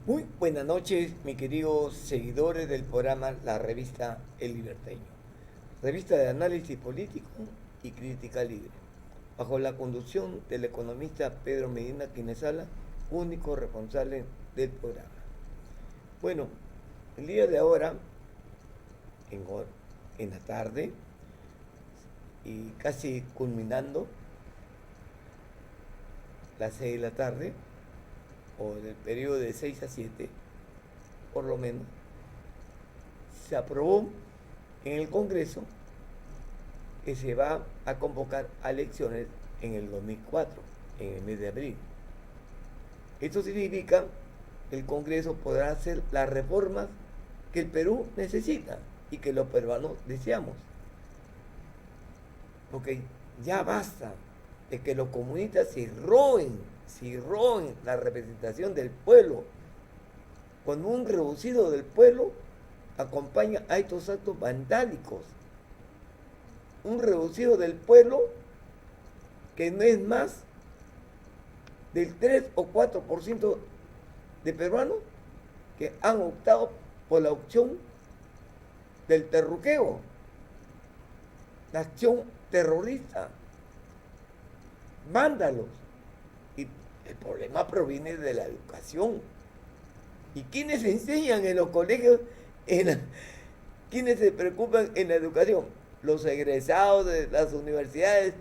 Muy buenas noches, mis queridos seguidores del programa La Revista El Liberteño, revista de análisis político y crítica libre, bajo la conducción del economista Pedro Medina Quinesala, único responsable del programa. Bueno, el día de ahora, en, en la tarde, y casi culminando las 6 de la tarde, o del periodo de 6 a 7, por lo menos, se aprobó en el Congreso que se va a convocar a elecciones en el 2004, en el mes de abril. Esto significa que el Congreso podrá hacer las reformas que el Perú necesita y que los peruanos deseamos. Porque ya basta de que los comunistas se roben la representación del pueblo. Cuando un reducido del pueblo acompaña a estos actos vandálicos. Un reducido del pueblo que no es más del 3 o 4% de peruanos que han optado por la opción del terruqueo, la acción terrorista, vándalos. Y el problema proviene de la educación. ¿Y quiénes enseñan en los colegios? ¿Quiénes se preocupan en la educación? Los egresados de las universidades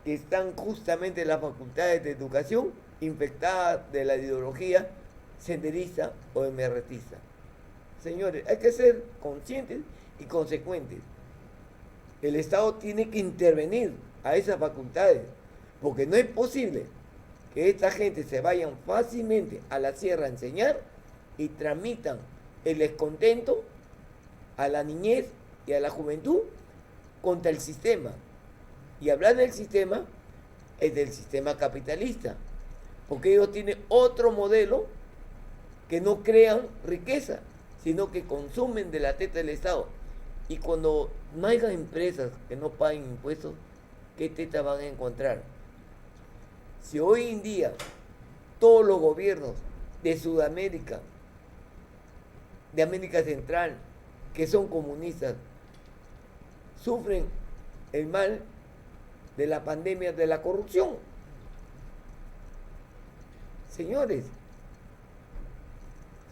que están justamente en las facultades de educación infectadas de la ideología senderista o emergetista. Señores, hay que ser conscientes y consecuentes. El Estado tiene que intervenir a esas facultades, porque no es posible que esta gente se vayan fácilmente a la sierra a enseñar y transmitan el descontento a la niñez y a la juventud contra el sistema. Y hablar del sistema es del sistema capitalista, porque ellos tienen otro modelo que no crean riqueza, sino que consumen de la teta del Estado. Y cuando no haya empresas que no paguen impuestos, ¿qué teta van a encontrar? Si hoy en día todos los gobiernos de Sudamérica, de América Central, que son comunistas, sufren el mal de la pandemia de la corrupción. Señores,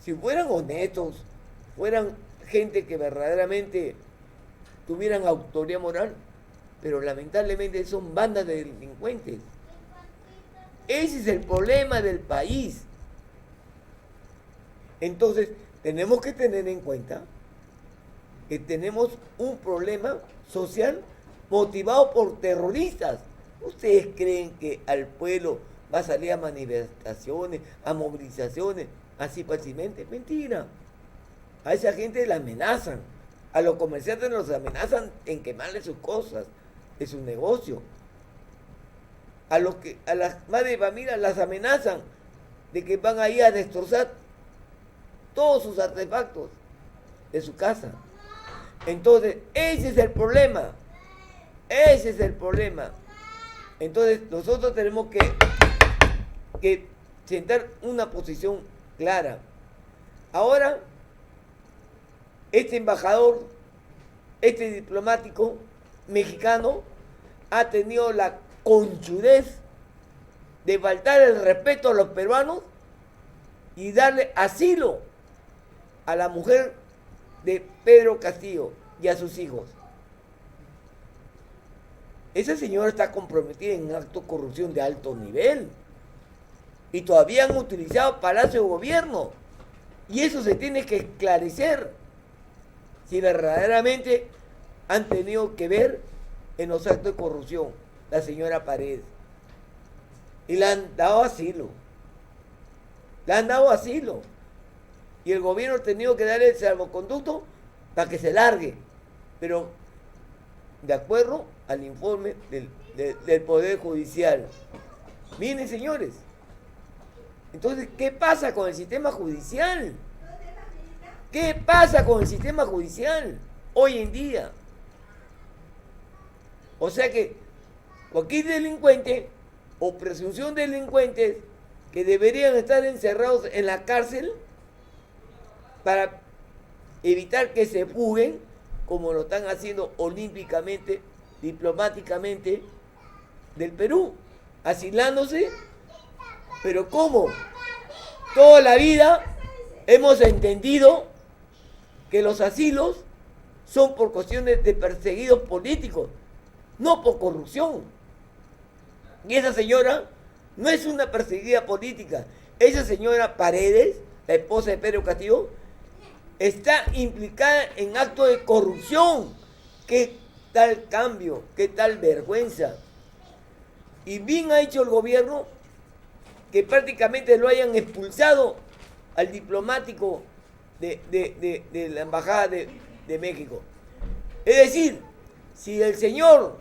si fueran honestos, fueran gente que verdaderamente tuvieran autoridad moral, pero lamentablemente son bandas de delincuentes. Ese es el problema del país. Entonces, tenemos que tener en cuenta que tenemos un problema social motivado por terroristas. ¿Ustedes creen que al pueblo va a salir a manifestaciones, a movilizaciones, así fácilmente? Mentira. A esa gente la amenazan. A los comerciantes los amenazan en quemarle sus cosas, de su negocio. A las madres de familia las amenazan de que van a ir a destrozar todos sus artefactos de su casa. Entonces, ese es el problema. Ese es el problema. Entonces, nosotros tenemos que sentar una posición clara. Ahora, este embajador, este diplomático mexicano, ha tenido la conchudez de faltar el respeto a los peruanos y darle asilo a la mujer de Pedro Castillo y a sus hijos. Esa señora está comprometida en acto de corrupción de alto nivel y todavía han utilizado Palacio de Gobierno, y eso se tiene que esclarecer si verdaderamente han tenido que ver en los actos de corrupción la señora Paredes. Y le han dado asilo. Le han dado asilo. Y el gobierno ha tenido que darle el salvoconducto para que se largue. Pero de acuerdo al informe del Poder Judicial. Miren, señores. Entonces, ¿qué pasa con el sistema judicial? ¿Qué pasa con el sistema judicial hoy en día? O sea que cualquier delincuente o presunción de delincuentes que deberían estar encerrados en la cárcel para evitar que se fuguen, como lo están haciendo olímpicamente, diplomáticamente, del Perú, asilándose. Pero ¿cómo? Toda la vida hemos entendido que los asilos son por cuestiones de perseguidos políticos, no por corrupción. Y esa señora no es una perseguida política. Esa señora Paredes, la esposa de Pedro Castillo, está implicada en actos de corrupción. ¿Qué tal cambio? ¿Qué tal vergüenza? Y bien ha hecho el gobierno que prácticamente lo hayan expulsado al diplomático de la Embajada de México. Es decir, si el señor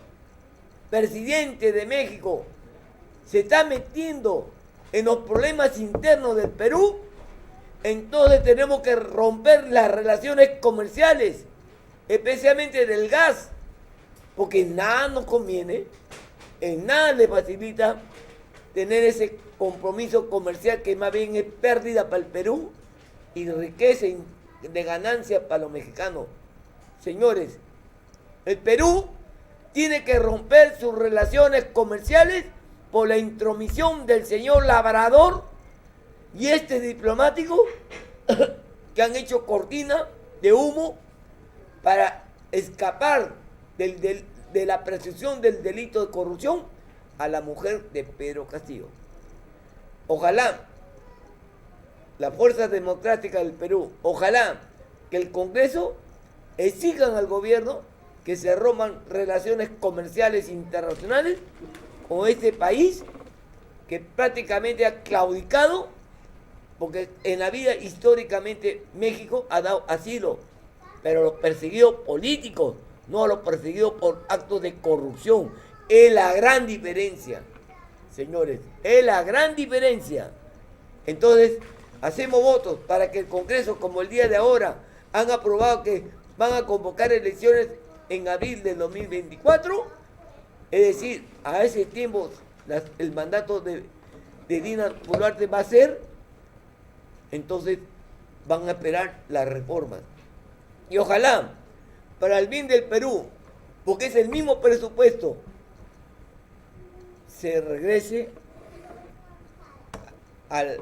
presidente de México se está metiendo en los problemas internos del Perú, entonces tenemos que romper las relaciones comerciales, especialmente del gas, porque en nada nos conviene, en nada le facilita tener ese compromiso comercial que más bien es pérdida para el Perú y riqueza de ganancia para los mexicanos. Señores, el Perú tiene que romper sus relaciones comerciales por la intromisión del señor Labrador y este diplomático que han hecho cortina de humo para escapar de la persecución del delito de corrupción a la mujer de Pedro Castillo. Ojalá las fuerzas democráticas del Perú, ojalá que el Congreso exijan al gobierno que se rompan relaciones comerciales internacionales con este país que prácticamente ha claudicado, porque en la vida históricamente México ha dado asilo, pero los perseguidos políticos, no a los perseguidos por actos de corrupción. Es la gran diferencia, señores, es la gran diferencia. Entonces, hacemos votos para que el Congreso, como el día de ahora, han aprobado que van a convocar elecciones en abril del 2024, es decir, a ese tiempo el mandato de Dina Boluarte va a ser, entonces van a esperar las reformas. Y ojalá, para el bien del Perú, porque es el mismo presupuesto, se regrese al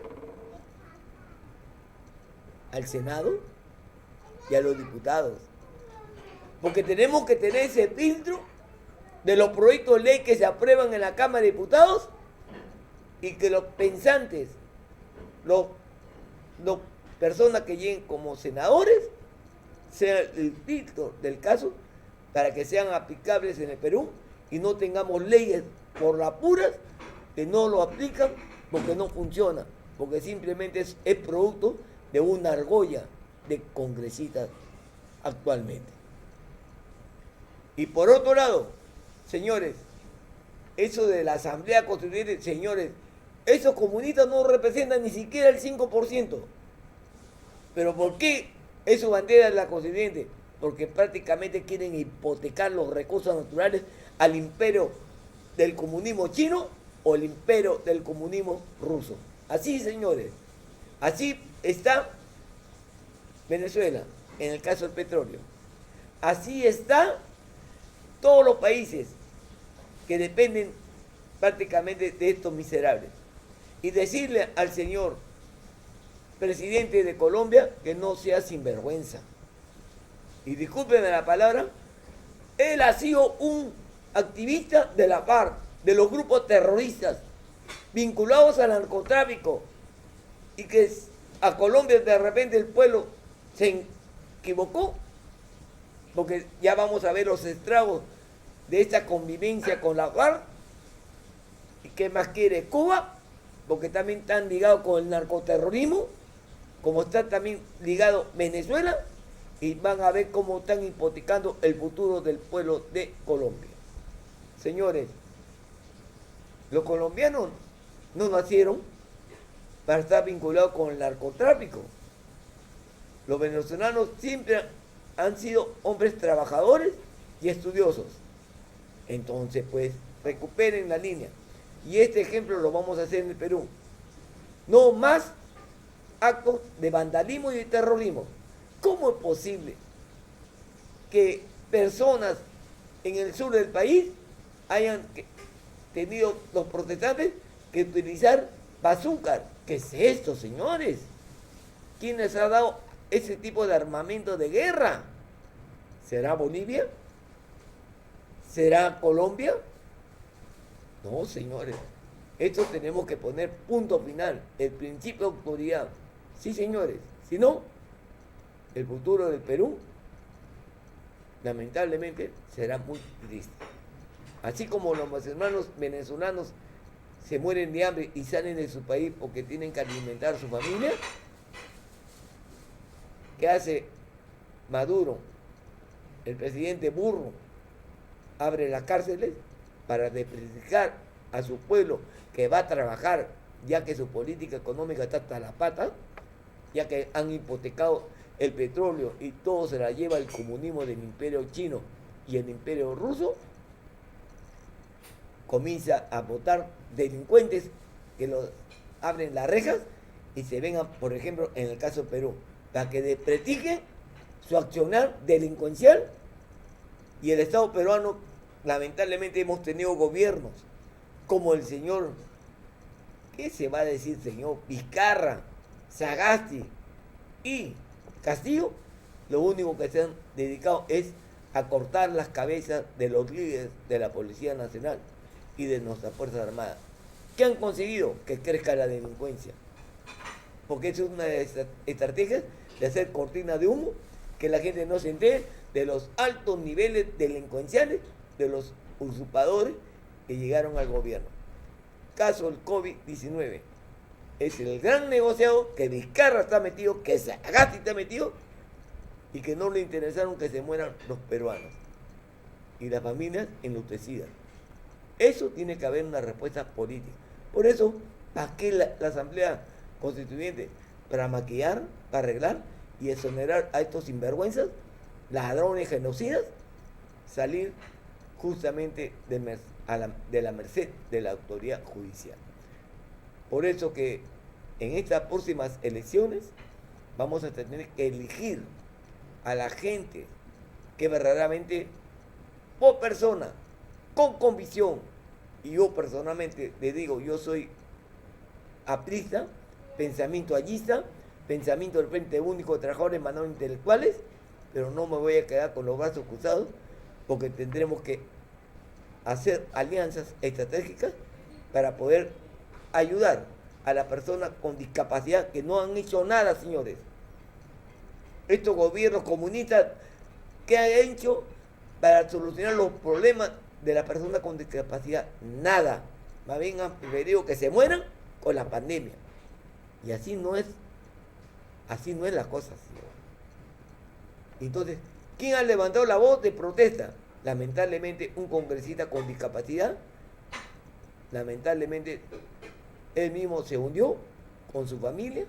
Senado y a los diputados. Porque tenemos que tener ese filtro de los proyectos de ley que se aprueban en la Cámara de Diputados y que los pensantes, los personas que lleguen como senadores, sea el filtro del caso para que sean aplicables en el Perú y no tengamos leyes por las puras que no lo aplican porque no funciona, porque simplemente es producto de una argolla de congresistas actualmente. Y por otro lado, señores, eso de la Asamblea Constituyente, señores, esos comunistas no representan ni siquiera el 5%. ¿Pero por qué es su bandera de la Constituyente? Porque prácticamente quieren hipotecar los recursos naturales al imperio del comunismo chino o el imperio del comunismo ruso. Así, señores, así está Venezuela, en el caso del petróleo. Así está todos los países que dependen prácticamente de estos miserables. Y decirle al señor presidente de Colombia que no sea sinvergüenza. Y discúlpenme la palabra, él ha sido un activista de la FARC, de los grupos terroristas vinculados al narcotráfico, y que a Colombia de repente el pueblo se equivocó, porque ya vamos a ver los estragos de esta convivencia con la FARC. ¿Y qué más quiere Cuba? Porque también están ligados con el narcoterrorismo, como está también ligado Venezuela, y van a ver cómo están hipotecando el futuro del pueblo de Colombia. Señores, los colombianos no nacieron para estar vinculados con el narcotráfico. Los venezolanos siempre han sido hombres trabajadores y estudiosos. Entonces, pues, recuperen la línea. Y este ejemplo lo vamos a hacer en el Perú. No más actos de vandalismo y de terrorismo. ¿Cómo es posible que personas en el sur del país hayan tenido los protestantes que utilizar bazookas? ¿Qué es esto, señores? ¿Quién les ha dado ese tipo de armamento de guerra? ¿Será Bolivia? ¿Será Colombia? No, señores. Esto tenemos que poner punto final. El principio de autoridad. Sí, señores. Si no, el futuro del Perú, lamentablemente, será muy triste. Así como los hermanos venezolanos se mueren de hambre y salen de su país porque tienen que alimentar a su familia, ¿qué hace Maduro? El presidente burro abre las cárceles para desprestigiar a su pueblo que va a trabajar, ya que su política económica está hasta la pata, ya que han hipotecado el petróleo y todo se la lleva el comunismo del imperio chino y el imperio ruso. Comienza a votar delincuentes que los abren las rejas y se vengan, por ejemplo, en el caso de Perú, para que desprestigien su accionar delincuencial. Y el Estado peruano, lamentablemente, hemos tenido gobiernos como el señor, ¿qué se va a decir, señor? Vizcarra, Sagasti y Castillo. Lo único que se han dedicado es a cortar las cabezas de los líderes de la Policía Nacional y de nuestras Fuerzas Armadas. ¿Qué han conseguido? Que crezca la delincuencia. Porque es una de las estrategias de hacer cortina de humo, que la gente no se entere de los altos niveles delincuenciales de los usurpadores que llegaron al gobierno. Caso del COVID-19. Es el gran negociado que Vizcarra está metido, que Sagasti está metido, y que no le interesaron que se mueran los peruanos y las familias enlutecidas. Eso tiene que haber una respuesta política. Por eso, ¿para qué la Asamblea Constituyente? Para maquillar, para arreglar y exonerar a estos sinvergüenzas, ladrones, genocidas, salir justamente de la merced de la autoridad judicial. Por eso que en estas próximas elecciones vamos a tener que elegir a la gente que verdaderamente, por persona, con convicción, y yo personalmente le digo, yo soy aprista, pensamiento allista, pensamiento del Frente Único de Trabajadores Manuales Intelectuales, pero no me voy a quedar con los brazos cruzados, porque tendremos que hacer alianzas estratégicas para poder ayudar a las personas con discapacidad que no han hecho nada, señores. Estos gobiernos comunistas, ¿qué han hecho para solucionar los problemas de las personas con discapacidad? Nada. Más bien han preferido que se mueran con la pandemia. Y así no es la cosa, señor. Entonces, ¿quién ha levantado la voz de protesta? Lamentablemente, un congresista con discapacidad. Lamentablemente, él mismo se hundió con su familia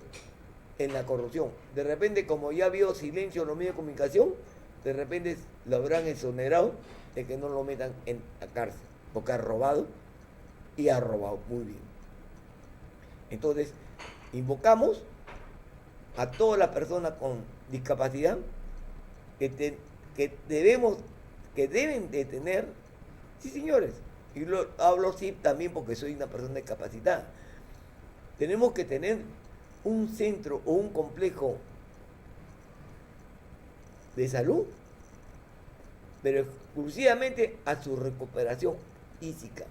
en la corrupción. De repente, como ya vio silencio en los medios de comunicación, de repente lo habrán exonerado de que no lo metan en la cárcel, porque ha robado y ha robado muy bien. Entonces, invocamos a todas las personas con discapacidad que deben de tener, sí, señores, y lo hablo así también porque soy una persona discapacitada. Tenemos que tener un centro o un complejo de salud, pero exclusivamente a su recuperación física.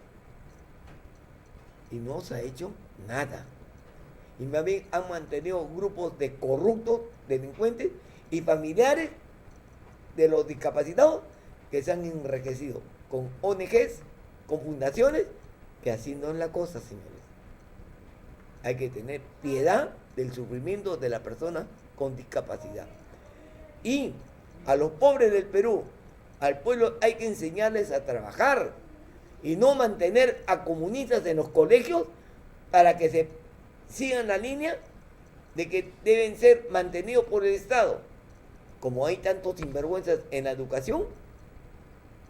Y no se ha hecho nada. Y más bien han mantenido grupos de corruptos, delincuentes y familiares de los discapacitados que se han enriquecido con ONGs, con fundaciones, que así no es la cosa, señores. Hay que tener piedad del sufrimiento de la persona con discapacidad. Y a los pobres del Perú, al pueblo, hay que enseñarles a trabajar y no mantener a comunistas en los colegios para que se sigan la línea de que deben ser mantenidos por el Estado. Como hay tantos sinvergüenzas en la educación,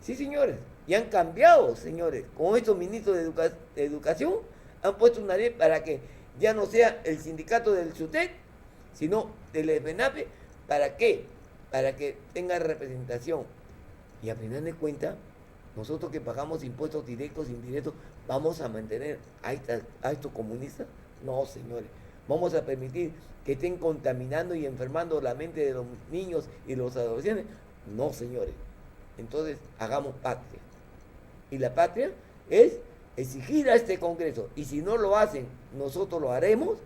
sí, señores, y han cambiado, señores, con estos ministros de educación, han puesto una ley para que ya no sea el sindicato del SUTEC sino del FENAPE. ¿Para qué? Para que tenga representación. Y a final de cuentas, nosotros que pagamos impuestos directos e indirectos, ¿vamos a mantener a estos comunistas? No, señores. ¿Vamos a permitir que estén contaminando y enfermando la mente de los niños y los adolescentes? No, señores. Entonces, hagamos patria. Y la patria es exigir a este Congreso. Y si no lo hacen, nosotros lo haremos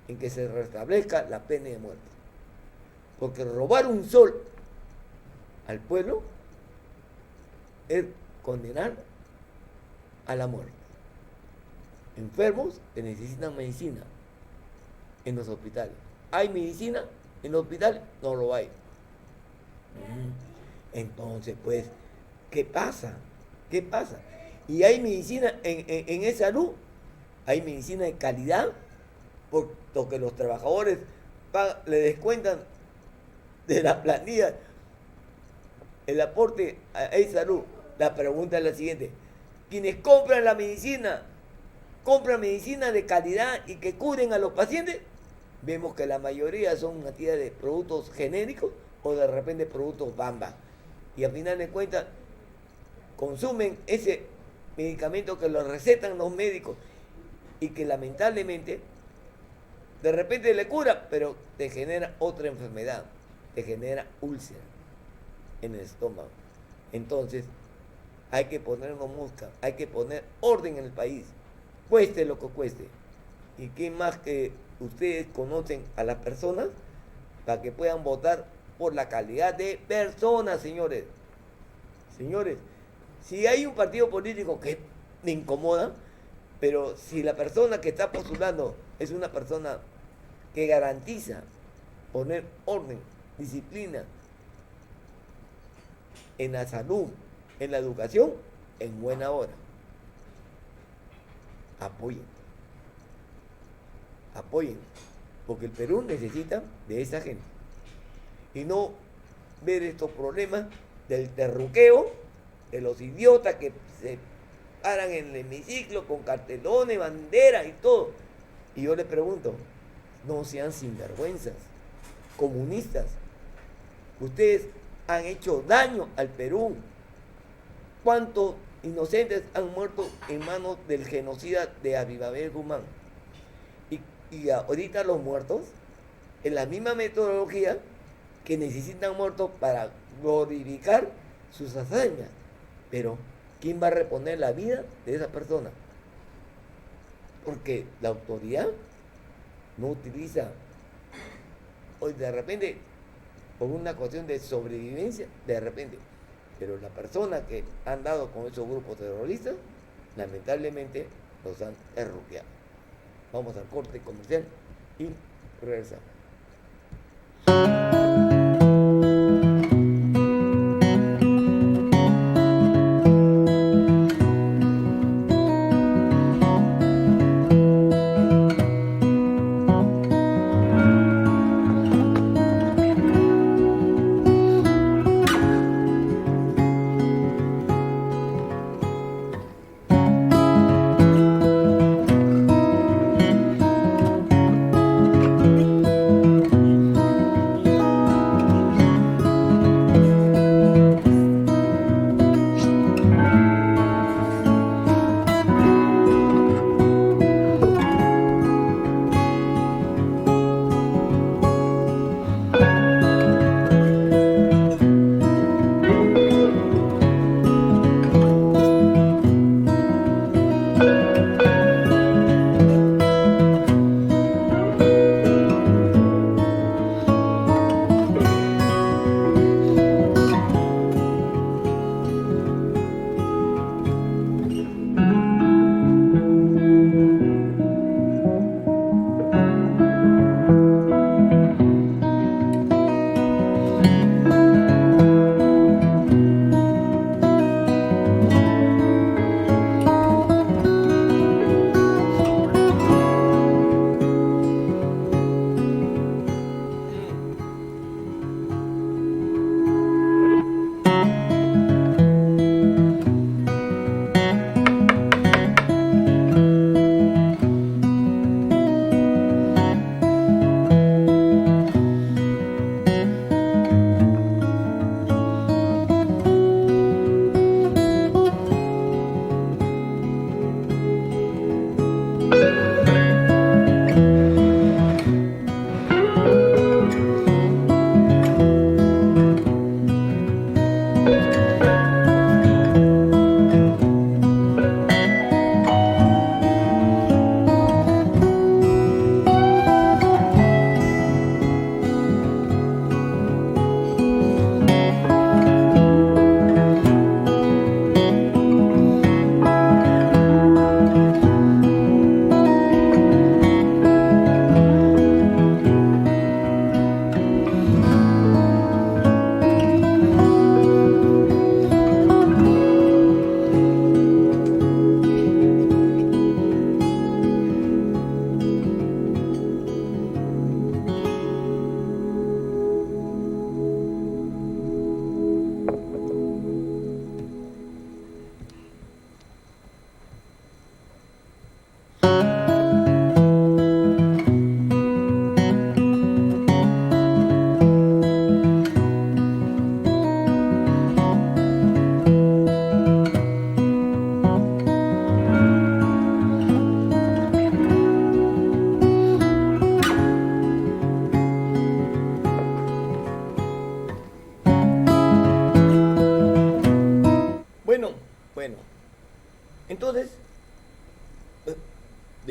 en que se restablezca la pena de muerte. Porque robar un sol al pueblo es condenar a la muerte. Enfermos que necesitan medicina en los hospitales. ¿Hay medicina en los hospitales? No lo hay. Entonces, pues, ¿qué pasa? ¿Qué pasa? Y hay medicina en salud, hay medicina de calidad, por lo que los trabajadores le descuentan de la planilla el aporte a salud. La pregunta es la siguiente: quienes compran medicina de calidad y que curen a los pacientes, vemos que la mayoría son una tira de productos genéricos o de repente productos bamba. Y al final de cuentas, consumen ese medicamento que lo recetan los médicos y que lamentablemente de repente le cura, pero te genera otra enfermedad, te genera úlcera en el estómago. Entonces, hay que ponernos mosca, hay que poner orden en el país, cueste lo que cueste. Y quién más que ustedes conocen a las personas para que puedan votar por la calidad de personas, señores. Señores, si hay un partido político que me incomoda, pero si la persona que está postulando es una persona que garantiza poner orden, disciplina en la salud, en la educación, en buena hora. Apoyen. Apoyen. Porque el Perú necesita de esa gente. Y no ver estos problemas del terruqueo, de los idiotas que se paran en el hemiciclo con cartelones, banderas y todo. Y yo les pregunto, no sean sinvergüenzas, comunistas. Ustedes han hecho daño al Perú. ¿Cuántos inocentes han muerto en manos del genocida de Abimael Guzmán? Y ahorita los muertos, en la misma metodología que necesitan muertos para glorificar sus hazañas. Pero, ¿quién va a reponer la vida de esa persona? Porque la autoridad no utiliza, o de repente, por una cuestión de sobrevivencia, de repente. Pero la persona que han dado con esos grupos terroristas, lamentablemente, los han erruqueado. Vamos al corte comercial y regresamos.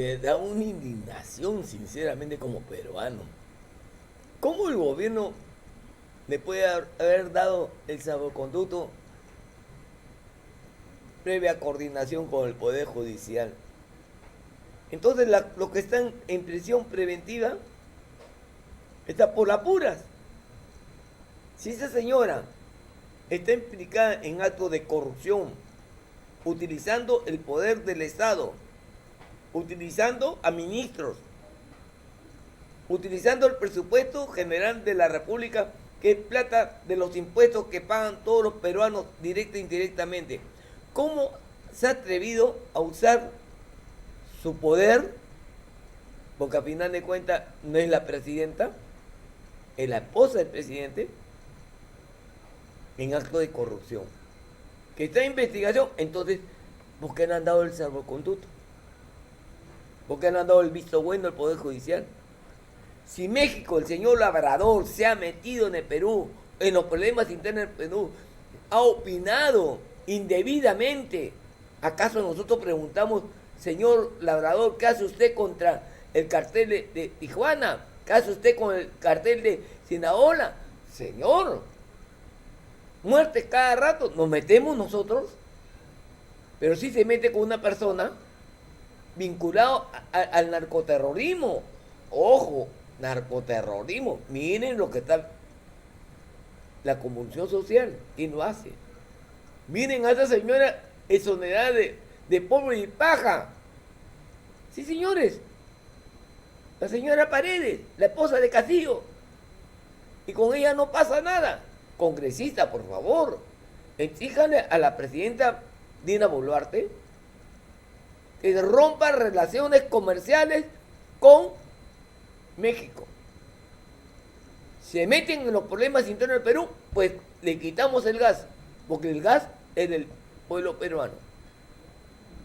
me da una indignación, sinceramente, como peruano. ¿Cómo el gobierno le puede haber dado el salvoconducto previa coordinación con el Poder Judicial? Entonces, los que están en prisión preventiva están por las puras. Si esa señora está implicada en actos de corrupción, utilizando el poder del Estado, utilizando a ministros, utilizando el presupuesto general de la República, que es plata de los impuestos que pagan todos los peruanos directa e indirectamente, ¿cómo se ha atrevido a usar su poder? Porque a final de cuentas no es la presidenta, es la esposa del presidente, en acto de corrupción. Que está en investigación, entonces, ¿por qué no han dado el salvoconducto? ¿Por qué no han dado el visto bueno al Poder Judicial? Si México, el señor Labrador, se ha metido en el Perú, en los problemas internos del Perú, ha opinado indebidamente, ¿acaso nosotros preguntamos, señor Labrador, qué hace usted contra el cartel de Tijuana? ¿Qué hace usted con el cartel de Sinaloa? Señor, muertes cada rato, nos metemos nosotros, pero sí se mete con una persona vinculado al narcoterrorismo. Ojo, narcoterrorismo. Miren lo que está la convulsión social. ¿Quién lo hace? Miren a esa señora exonerada de polvo y paja. Sí, señores. La señora Paredes, la esposa de Castillo. Y con ella no pasa nada. Congresista, por favor, exíjanle a la presidenta Dina Boluarte que rompa relaciones comerciales con México. Se meten en los problemas internos del Perú, pues le quitamos el gas, porque el gas es del pueblo peruano.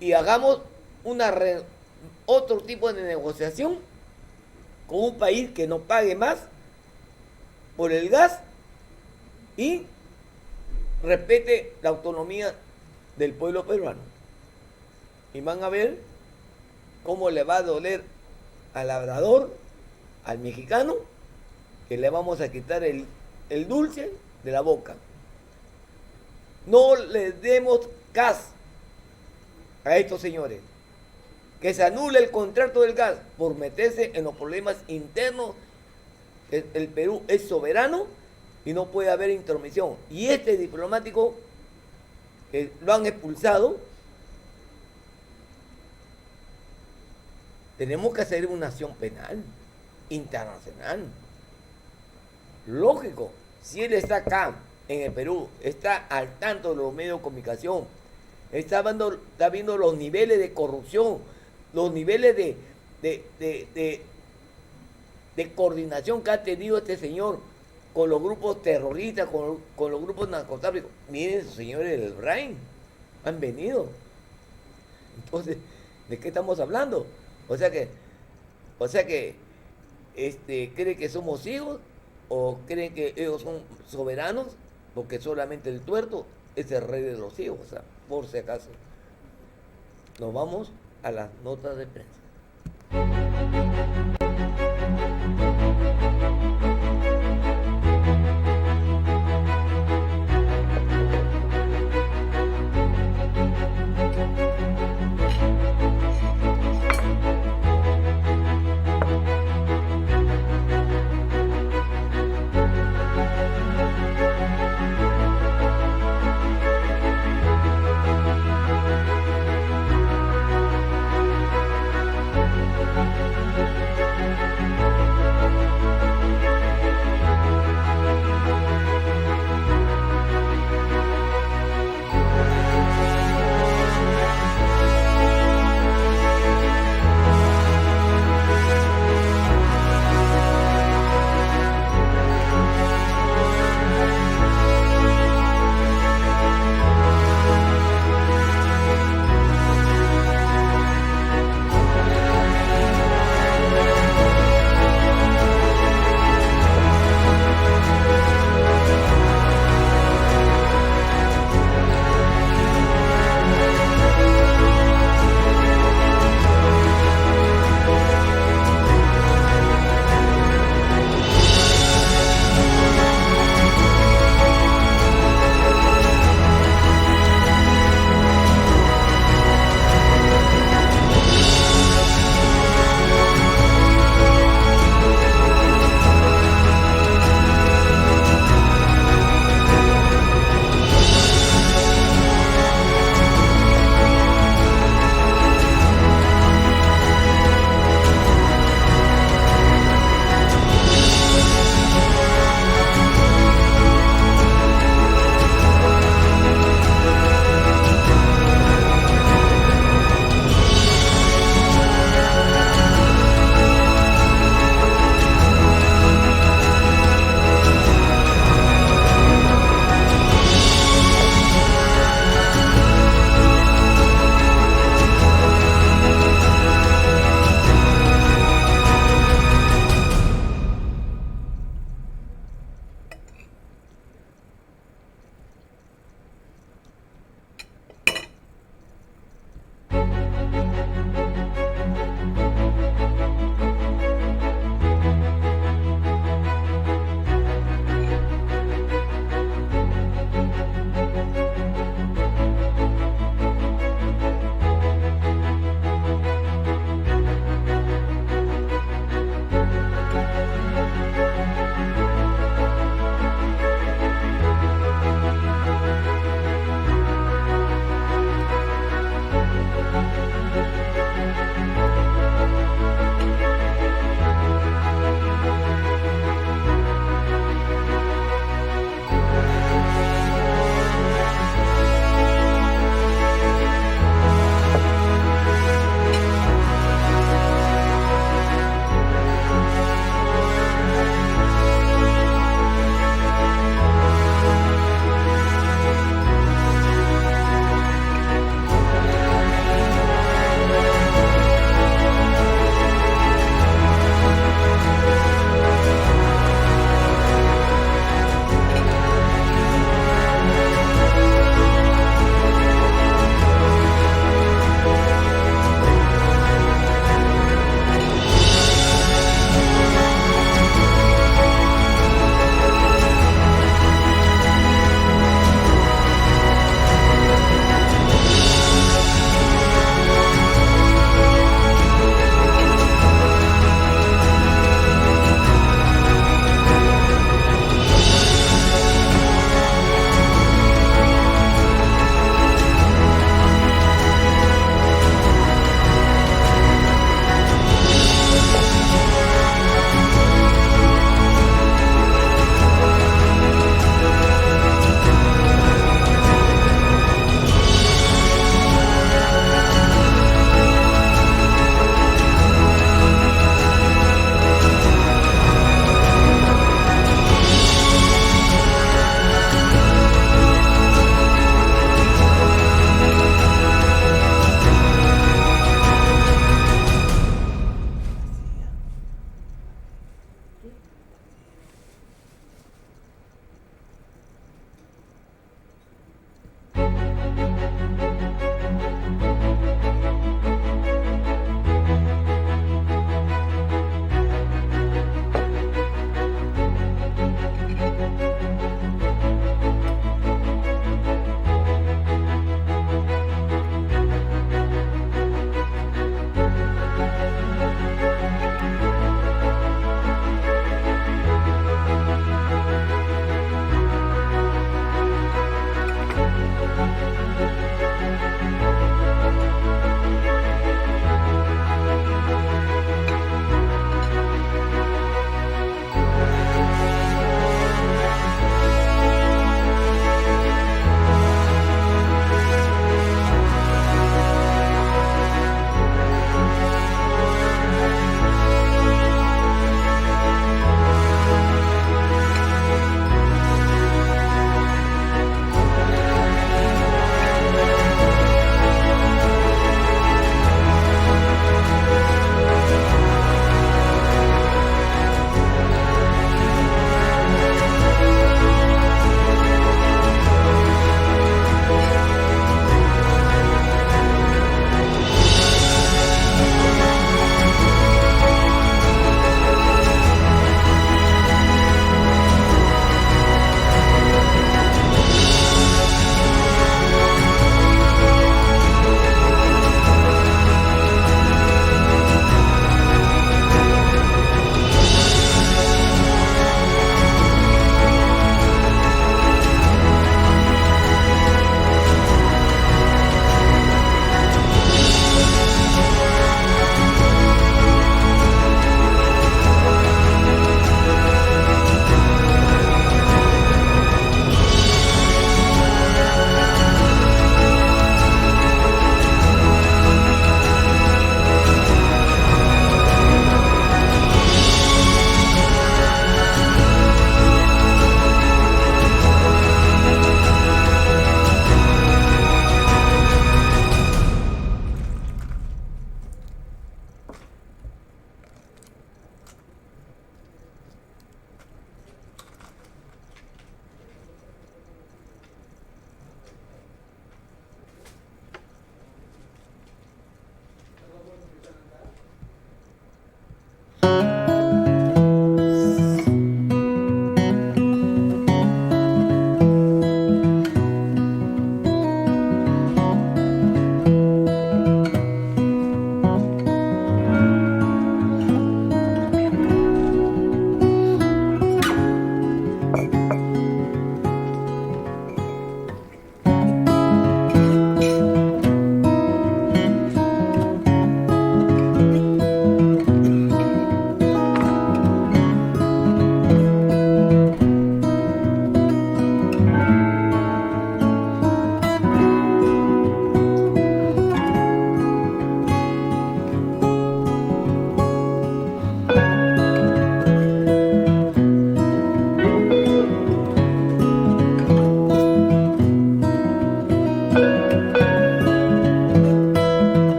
Y hagamos otro tipo de negociación con un país que no pague más por el gas y respete la autonomía del pueblo peruano. Y van a ver cómo le va a doler al labrador, al mexicano, que le vamos a quitar el dulce de la boca. No les demos gas a estos señores. Que se anule el contrato del gas por meterse en los problemas internos. El Perú es soberano y no puede haber intromisión. Y este diplomático que lo han expulsado, tenemos que hacer una acción penal internacional. Lógico, si él está acá en el Perú, está al tanto de los medios de comunicación, está viendo los niveles de corrupción, los niveles de coordinación que ha tenido este señor con los grupos terroristas, con los grupos narcotráficos. Miren, esos señores del RAIN han venido. Entonces, ¿de qué estamos hablando? O sea que creen que somos hijos, o creen que ellos son soberanos, porque solamente el tuerto es el rey de los hijos. O sea, por si acaso. Nos vamos a las notas de prensa.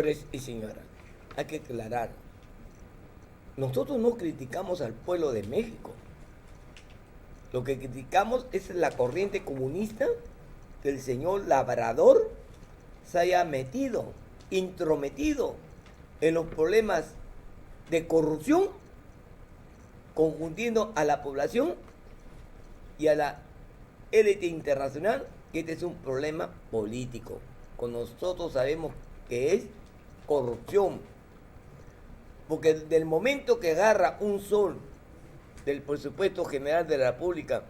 Señores y señoras, hay que aclarar, nosotros no criticamos al pueblo de México. Lo que criticamos es la corriente comunista que el señor Labrador se haya metido, intrometido en los problemas de corrupción, confundiendo a la población y a la élite internacional, que este es un problema político. Con nosotros sabemos que es corrupción, porque del momento que agarra un sol del presupuesto general de la República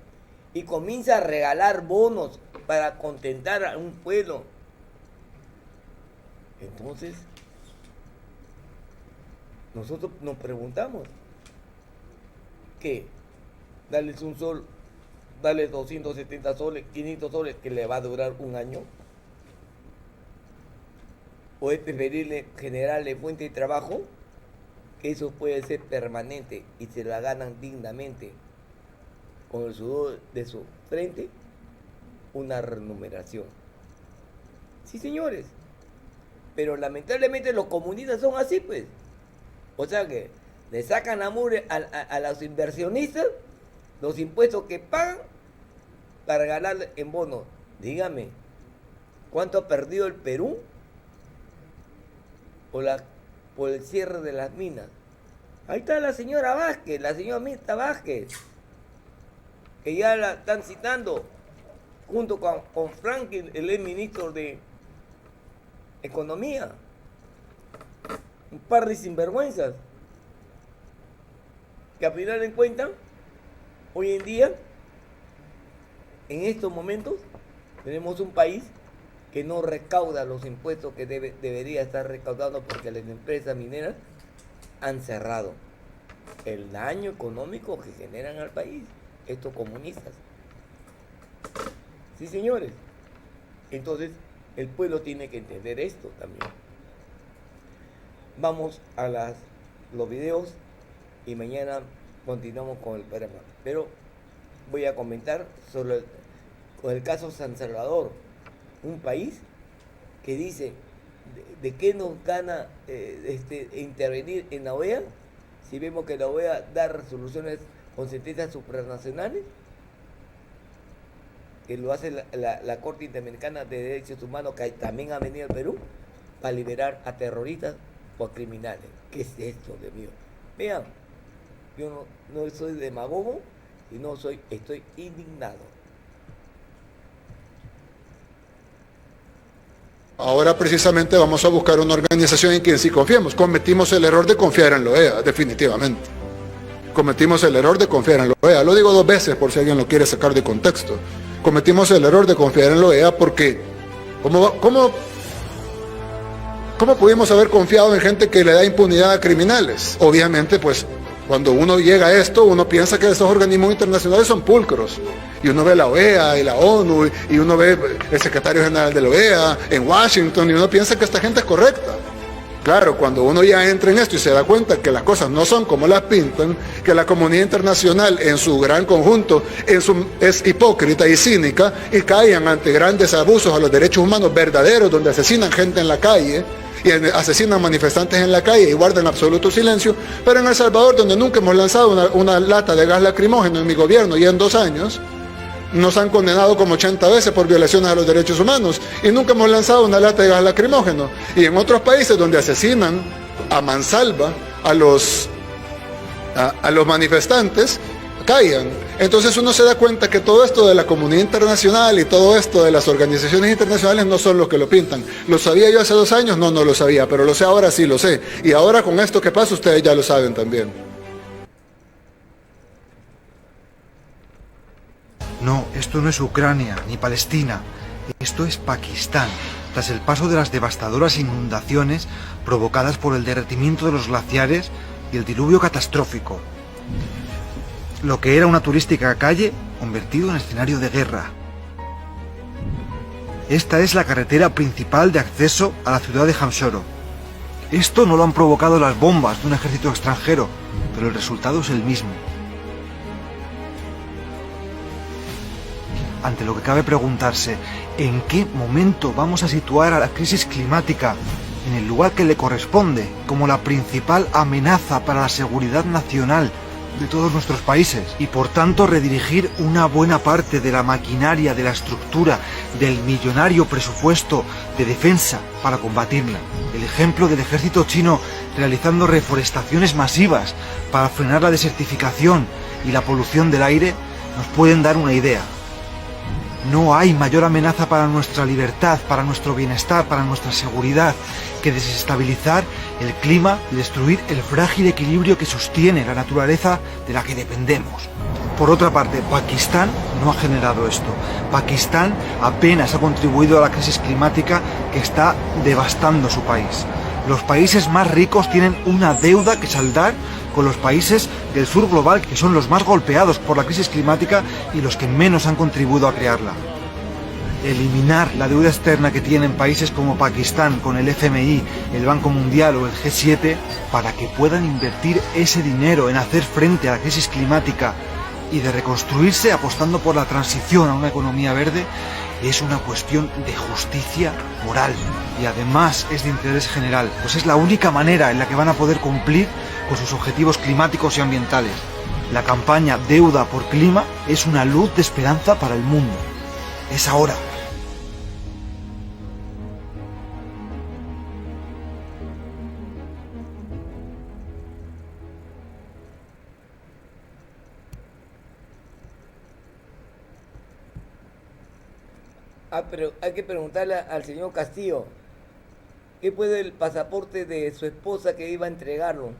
y comienza a regalar bonos para contentar a un pueblo, entonces nosotros nos preguntamos, ¿qué? Darles un sol, darles 270 soles, 500 soles, que le va a durar un año. ¿O es preferible generarle fuente de trabajo? Que eso puede ser permanente y se la ganan dignamente con el sudor de su frente, una remuneración. Sí, señores, pero lamentablemente los comunistas son así, pues. O sea que le sacan a mure a los inversionistas los impuestos que pagan para ganarle en bonos. Dígame, ¿cuánto ha perdido el Perú por el cierre de las minas? Ahí está la señora Vázquez, la señora Mirta Vázquez, que ya la están citando junto con Franklin, el ex ministro de Economía. Un par de sinvergüenzas que a final de cuentas, hoy en día, en estos momentos, tenemos un país que no recauda los impuestos que debería estar recaudando, porque las empresas mineras han cerrado. El daño económico que generan al país estos comunistas. Sí, señores. Entonces, el pueblo tiene que entender esto también. Vamos a los videos y mañana continuamos con el programa. Pero voy a comentar sobre el caso San Salvador, un país que dice de qué nos gana intervenir en la OEA si vemos que la OEA da resoluciones con sentencias supranacionales, que lo hace la Corte Interamericana de Derechos Humanos, que también ha venido al Perú, para liberar a terroristas o a criminales. ¿Qué es esto, Dios mío? Vean, yo no soy demagogo, estoy indignado. Ahora precisamente vamos a buscar una organización en quien sí confiemos. Cometimos el error de confiar en la OEA, definitivamente. Cometimos el error de confiar en la OEA. Lo digo 2 veces por si alguien lo quiere sacar de contexto. Cometimos el error de confiar en la OEA porque ¿cómo pudimos haber confiado en gente que le da impunidad a criminales? Obviamente, pues, cuando uno llega a esto, uno piensa que esos organismos internacionales son pulcros. Y uno ve la OEA y la ONU, y uno ve el secretario general de la OEA en Washington, y uno piensa que esta gente es correcta. Claro, cuando uno ya entra en esto y se da cuenta que las cosas no son como las pintan, que la comunidad internacional en su gran conjunto es hipócrita y cínica, y caen ante grandes abusos a los derechos humanos verdaderos, donde asesinan gente en la calle, y asesinan manifestantes en la calle y guardan absoluto silencio, pero en El Salvador, donde nunca hemos lanzado una lata de gas lacrimógeno en mi gobierno y en 2 años, nos han condenado como 80 veces por violaciones a los derechos humanos y nunca hemos lanzado una lata de gas lacrimógeno. Y en otros países donde asesinan a mansalva a los manifestantes, callan. Entonces uno se da cuenta que todo esto de la comunidad internacional y todo esto de las organizaciones internacionales no son los que lo pintan. ¿Lo sabía yo hace 2 años? No lo sabía, pero lo sé ahora, sí lo sé. Y ahora con esto que pasa ustedes ya lo saben también. No, esto no es Ucrania ni Palestina, esto es Pakistán, tras el paso de las devastadoras inundaciones provocadas por el derretimiento de los glaciares y el diluvio catastrófico. Lo que era una turística calle, convertido en escenario de guerra. Esta es la carretera principal de acceso a la ciudad de Hamshoro. Esto no lo han provocado las bombas de un ejército extranjero, pero el resultado es el mismo. Ante lo que cabe preguntarse, ¿en qué momento vamos a situar a la crisis climática en el lugar que le corresponde, como la principal amenaza para la seguridad nacional de todos nuestros países, y por tanto redirigir una buena parte de la maquinaria, de la estructura, del millonario presupuesto de defensa para combatirla. El ejemplo del ejército chino realizando reforestaciones masivas para frenar la desertificación y la polución del aire nos pueden dar una idea. No hay mayor amenaza para nuestra libertad, para nuestro bienestar, para nuestra seguridad, que desestabilizar el clima y destruir el frágil equilibrio que sostiene la naturaleza de la que dependemos. Por otra parte, Pakistán no ha generado esto. Pakistán apenas ha contribuido a la crisis climática que está devastando su país. Los países más ricos tienen una deuda que saldar con los países del sur global, que son los más golpeados por la crisis climática y los que menos han contribuido a crearla. Eliminar la deuda externa que tienen países como Pakistán con el FMI, el Banco Mundial o el G7 para que puedan invertir ese dinero en hacer frente a la crisis climática y de reconstruirse apostando por la transición a una economía verde es una cuestión de justicia moral y además es de interés general, pues es la única manera en la que van a poder cumplir con sus objetivos climáticos y ambientales. La campaña Deuda por Clima es una luz de esperanza para el mundo. Es ahora. Pero hay que preguntarle al señor Castillo, ¿qué fue del pasaporte de su esposa que iba a entregarlo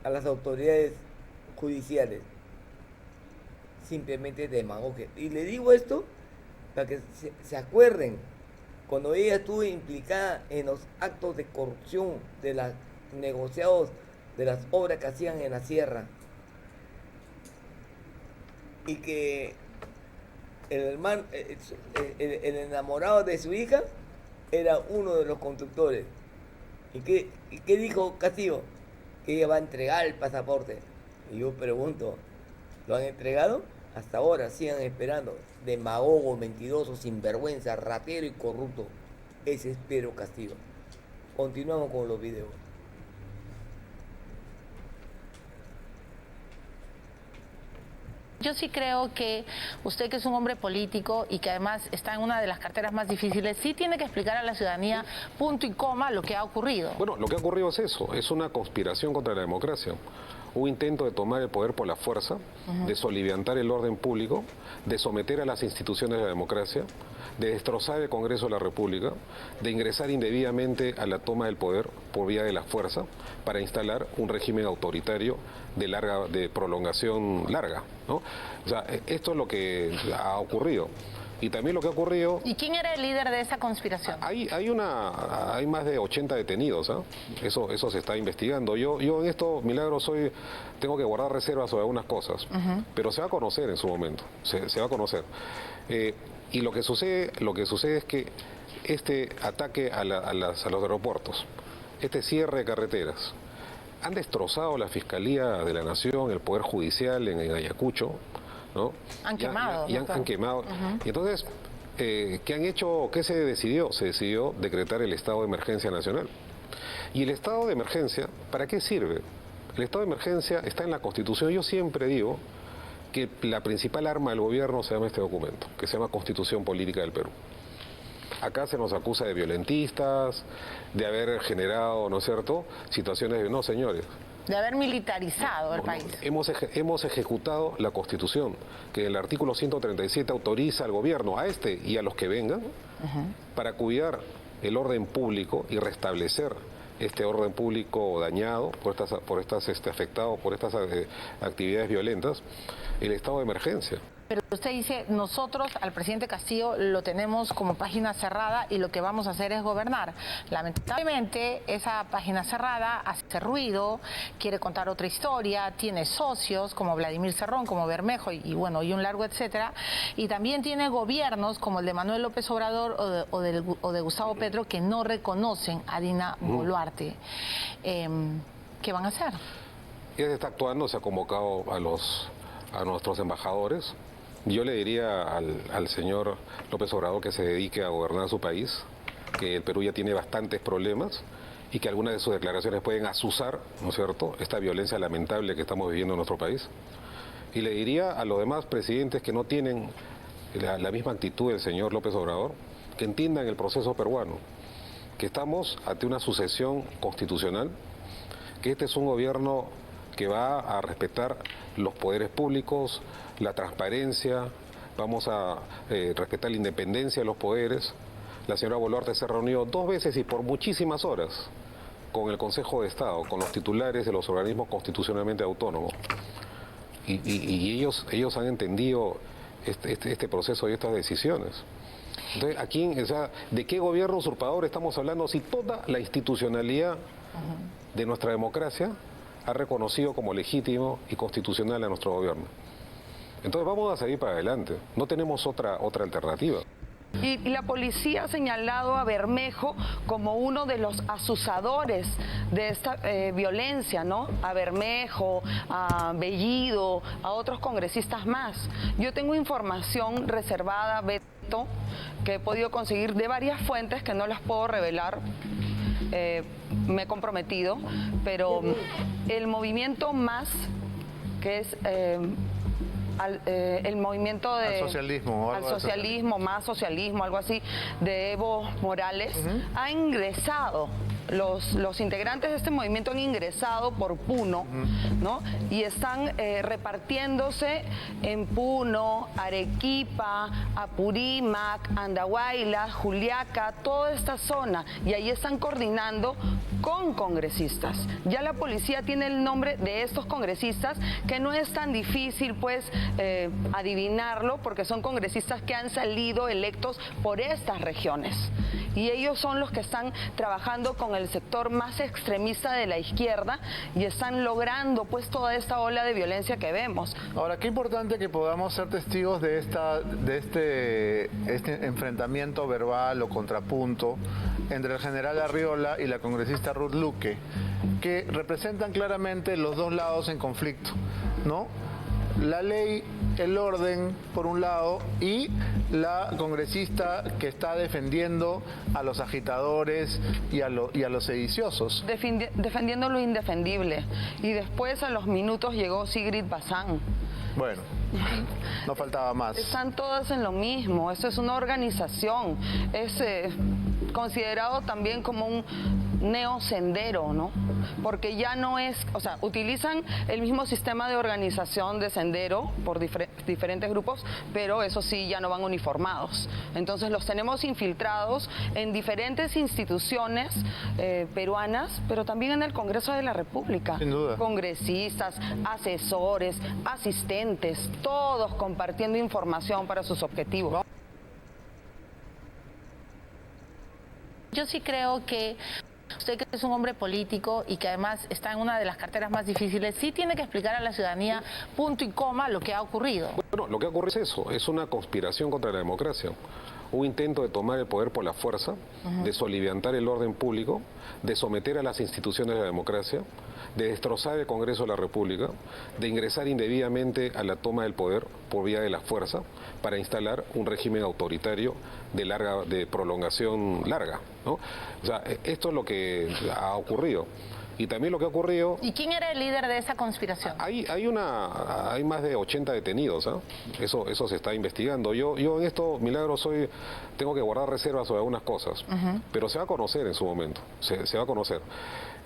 a las autoridades judiciales? Simplemente demagogia. Y le digo esto para que se acuerden, cuando ella estuvo implicada en los actos de corrupción de los negociados de las obras que hacían en la sierra, y que el hermano, el enamorado de su hija era uno de los constructores. ¿Y qué dijo Castillo? Que ella va a entregar el pasaporte. Y yo pregunto, ¿lo han entregado? Hasta ahora sigan esperando. Demagogo, mentiroso, sinvergüenza, ratero y corrupto. Ese es Pedro Castillo. Continuamos con los videos. Yo sí creo que usted, que es un hombre político y que además está en una de las carteras más difíciles, sí tiene que explicar a la ciudadanía punto y coma lo que ha ocurrido. Bueno, lo que ha ocurrido es eso, es una conspiración contra la democracia. Un intento de tomar el poder por la fuerza, de soliviantar el orden público, de someter a las instituciones de la democracia, de destrozar el Congreso de la República, de ingresar indebidamente a la toma del poder por vía de la fuerza para instalar un régimen autoritario de prolongación larga, ¿no? O sea, esto es lo que ha ocurrido. Y también lo que ha ocurrido... ¿Y quién era el líder de esa conspiración? Hay más de 80 detenidos, ¿eh? Eso se está investigando. Yo en esto, Milagro, tengo que guardar reservas sobre algunas cosas, pero se va a conocer en su momento, se va a conocer. Y lo que sucede es que este ataque a los aeropuertos, este cierre de carreteras, han destrozado la Fiscalía de la Nación, el Poder Judicial en Ayacucho, ¿no? Han quemado. Han quemado. Y entonces, ¿qué han hecho? ¿Qué se decidió? Se decidió decretar el estado de emergencia nacional. ¿Y el estado de emergencia para qué sirve? El estado de emergencia está en la Constitución. Yo siempre digo que la principal arma del gobierno se llama este documento, que se llama Constitución Política del Perú. Acá se nos acusa de violentistas, de haber generado, ¿no es cierto?, situaciones de... No, señores. De haber militarizado el país. Hemos ejecutado la Constitución, que en el artículo 137 autoriza al gobierno, a este y a los que vengan, para cuidar el orden público y restablecer este orden público dañado afectado por estas actividades violentas, el estado de emergencia. Pero usted dice, nosotros al presidente Castillo lo tenemos como página cerrada y lo que vamos a hacer es gobernar. Lamentablemente, esa página cerrada hace ruido, quiere contar otra historia, tiene socios como Vladimir Cerrón, como Bermejo y un largo etcétera, y también tiene gobiernos como el de Manuel López Obrador o de Gustavo Petro que no reconocen a Dina Boluarte. ¿Qué van a hacer? Ya se está actuando, se ha convocado a nuestros embajadores. Yo le diría al señor López Obrador que se dedique a gobernar su país, que el Perú ya tiene bastantes problemas y que algunas de sus declaraciones pueden azuzar, ¿no es cierto?, esta violencia lamentable que estamos viviendo en nuestro país. Y le diría a los demás presidentes que no tienen la misma actitud del señor López Obrador, que entiendan el proceso peruano, que estamos ante una sucesión constitucional, que este es un gobierno que va a respetar los poderes públicos, la transparencia, vamos a respetar la independencia de los poderes. La señora Boluarte se reunió 2 veces y por muchísimas horas con el Consejo de Estado, con los titulares de los organismos constitucionalmente autónomos. Y ellos han entendido este proceso y estas decisiones. Entonces, aquí, o sea, ¿de qué gobierno usurpador estamos hablando si toda la institucionalidad de nuestra democracia ha reconocido como legítimo y constitucional a nuestro gobierno? Entonces vamos a seguir para adelante, no tenemos otra alternativa. Y la policía ha señalado a Bermejo como uno de los azuzadores de esta violencia, ¿no? A Bermejo, a Bellido, a otros congresistas más. Yo tengo información reservada, Beto, que he podido conseguir de varias fuentes que no las puedo revelar. Me he comprometido, pero el movimiento MAS, que es... el movimiento de... Al socialismo. Al socialismo, más socialismo, algo así, de Evo Morales, ha ingresado, los integrantes de este movimiento han ingresado por Puno, ¿no? Y están repartiéndose en Puno, Arequipa, Apurímac, Andahuaylas, Juliaca, toda esta zona, y ahí están coordinando con congresistas. Ya la policía tiene el nombre de estos congresistas, que no es tan difícil, pues, adivinarlo, porque son congresistas que han salido electos por estas regiones. Y ellos son los que están trabajando con el sector más extremista de la izquierda y están logrando, pues, toda esta ola de violencia que vemos. Ahora, qué importante que podamos ser testigos de este enfrentamiento verbal o contrapunto entre el general Arriola y la congresista Ruth Luque, que representan claramente los dos lados en conflicto, ¿no? La ley, el orden, por un lado, y la congresista que está defendiendo a los agitadores y a los sediciosos. Defendiendo lo indefendible. Y después, a los minutos, llegó Sigrid Bazán. Bueno, no faltaba más. Están todas en lo mismo. Esto es una organización. Es considerado también como un neosendero, ¿no? Porque ya no es, o sea, utilizan el mismo sistema de organización de sendero por diferentes grupos, pero eso sí, ya no van uniformados. Entonces los tenemos infiltrados en diferentes instituciones peruanas, pero también en el Congreso de la República. Sin duda. Congresistas, asesores, asistentes, todos compartiendo información para sus objetivos. Yo sí creo que usted, que es un hombre político y que además está en una de las carteras más difíciles, sí tiene que explicar a la ciudadanía punto y coma lo que ha ocurrido. Bueno, lo que ocurre es eso, es una conspiración contra la democracia. Un intento de tomar el poder por la fuerza, de soliviantar el orden público, de someter a las instituciones de la democracia, de destrozar el Congreso de la República, de ingresar indebidamente a la toma del poder por vía de la fuerza para instalar un régimen autoritario de prolongación larga, ¿no? O sea, esto es lo que ha ocurrido. Y también lo que ha ocurrido... ¿Y quién era el líder de esa conspiración? Hay más de 80 detenidos, ¿eh? Eso se está investigando. Yo en esto, Milagros, tengo que guardar reservas sobre algunas cosas, pero se va a conocer en su momento, se va a conocer.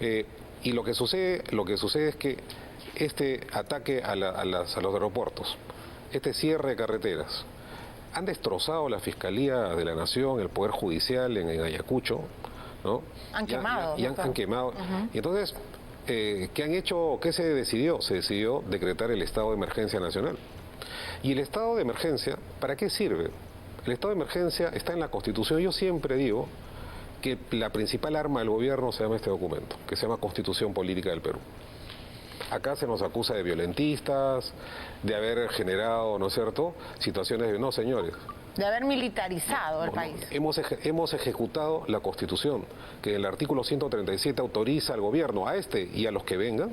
Y lo que sucede es que este ataque a los aeropuertos, este cierre de carreteras, han destrozado la Fiscalía de la Nación, el Poder Judicial en Ayacucho, ¿no? Han quemado. Han quemado. Y entonces, ¿qué han hecho? ¿Qué se decidió? Se decidió decretar el estado de emergencia nacional. ¿Y el estado de emergencia, para qué sirve? El estado de emergencia está en la Constitución. Yo siempre digo que la principal arma del gobierno se llama este documento, que se llama Constitución Política del Perú. Acá se nos acusa de violentistas, de haber generado, ¿no es cierto?, situaciones de... No, señores. De haber militarizado el país. Hemos ejecutado la Constitución, que el artículo 137 autoriza al gobierno, a este y a los que vengan,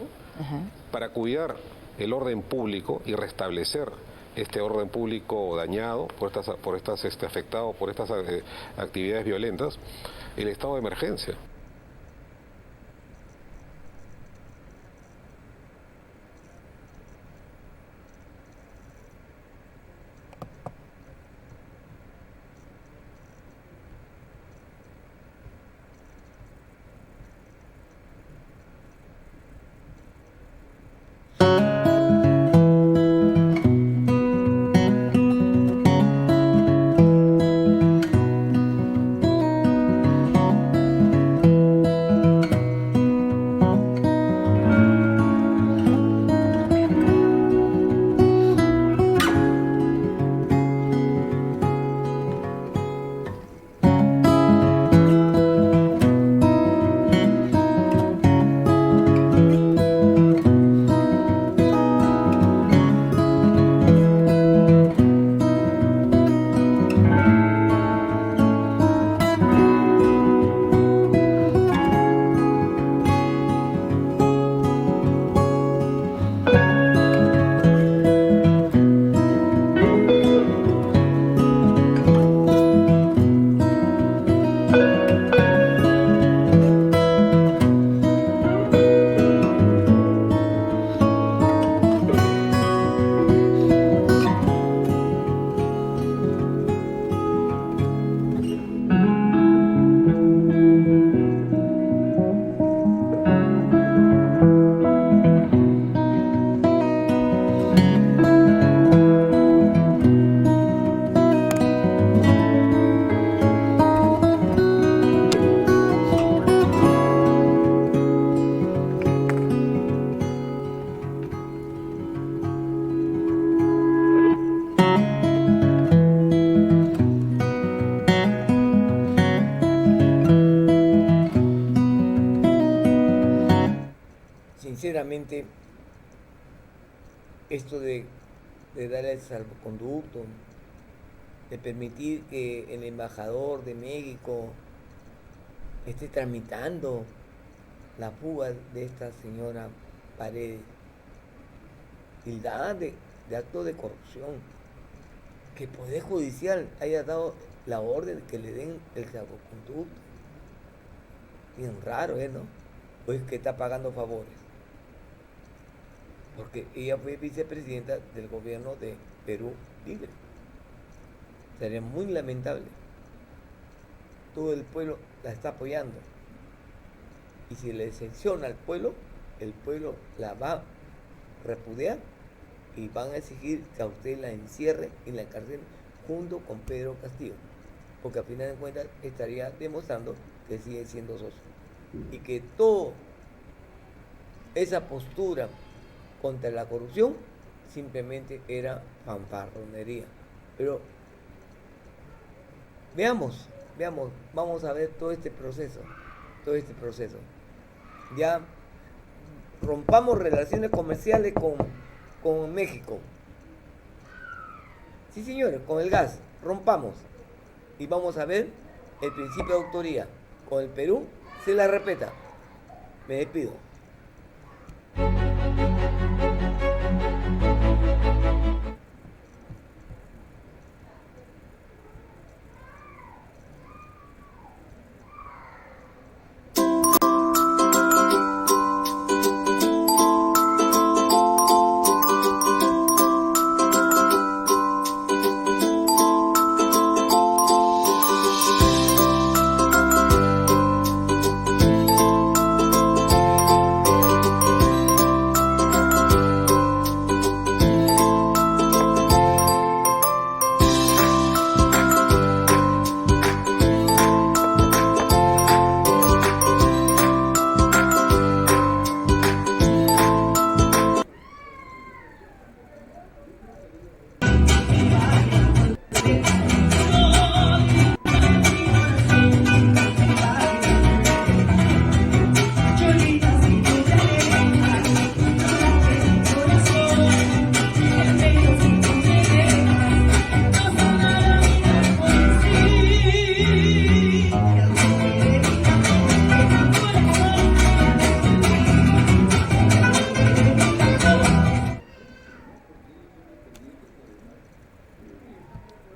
para cuidar el orden público y restablecer este orden público dañado, afectado por estas actividades violentas, el estado de emergencia. Sinceramente, esto de dar el salvoconducto, de permitir que el embajador de México esté tramitando la fuga de esta señora Paredes, tildada de acto de corrupción, que el Poder Judicial haya dado la orden de que le den el salvoconducto. Bien raro, ¿no? Pues que está pagando favores. Porque ella fue vicepresidenta del gobierno de Perú Libre. Sería muy lamentable. Todo el pueblo la está apoyando. Y si le decepciona al pueblo, el pueblo la va a repudiar y van a exigir que a usted la encierre en la cárcel junto con Pedro Castillo. Porque a final de cuentas estaría demostrando que sigue siendo socio. Y que toda esa postura contra la corrupción simplemente era fanfarronería. Pero veamos, vamos a ver todo este proceso. Ya rompamos relaciones comerciales con México. Sí, señores, con el gas, rompamos. Y vamos a ver el principio de autoría. Con el Perú se la respeta. Me despido.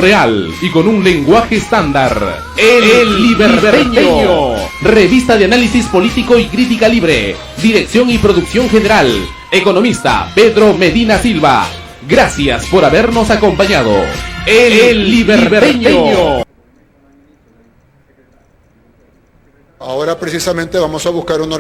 real y con un lenguaje estándar. El Liberteño. Revista de análisis político y crítica libre. Dirección y producción general. Economista Pedro Medina Silva. Gracias por habernos acompañado. El Liberteño. Ahora precisamente vamos a buscar una